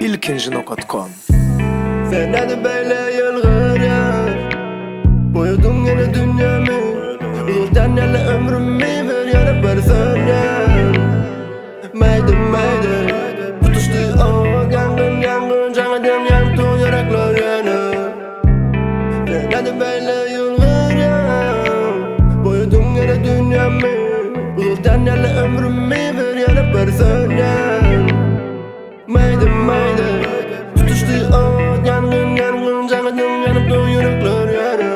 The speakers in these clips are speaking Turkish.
ilkinci.com. Sen hadi böyle yılgır ya, boyudun yine dünyamı, ilkten yine ömrümü ver yana bir söner. Maydı tutuştu o yangın canıdım yaktı yürekler yana. Sen hadi böyle yılgır ya, boyudun yine dünyamı, ilkten yine ömrümü ver yana bir söner. Maydı tutuştu o yangın canıdım yanıp yürekler yana.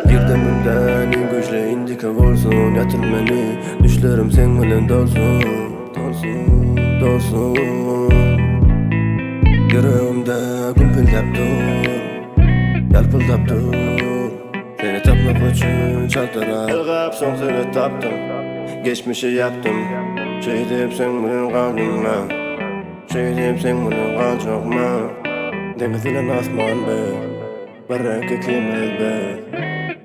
Girdimimden en güçlü indika olsun, yatır beni düşlerim sen bilen dolsun. Yüreğimde gümpüldep dur, yalpıldap dur. Seni tapmak için çaltıra ilgap son seni taptım. Geçmişi yaptım, şey deyip sen bilen kaldım ben. Şey deyip sen bilen kalacak mı? Deniz ile asman be, barrak eklemez be.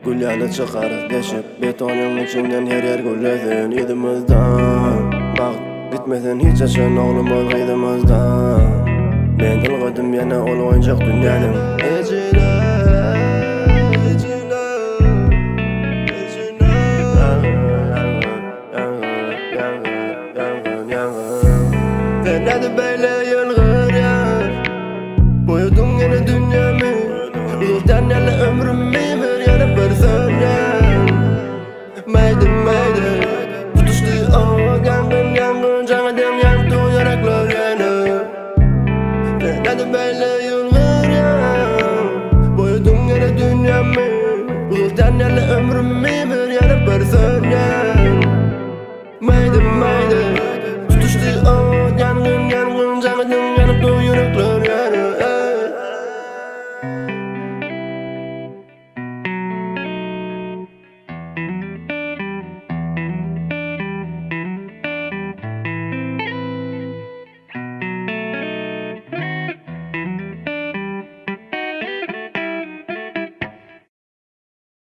Gül yalı çıkarız deşip, betonun içinden her yer güllesin idimizden. Bak gitmesen hiç açan oğlumuz gıydımızdan. Ben ılgıdım yana ol oyuncak dünyanın içine. Sen hadi böyle yılgır ya, boyudun yine dünyamı, ilkten yine ömrümü ver yana bir söner. Maydı tutuştu o yangın canıdım yaktı yürekler yana. Sen hadi böyle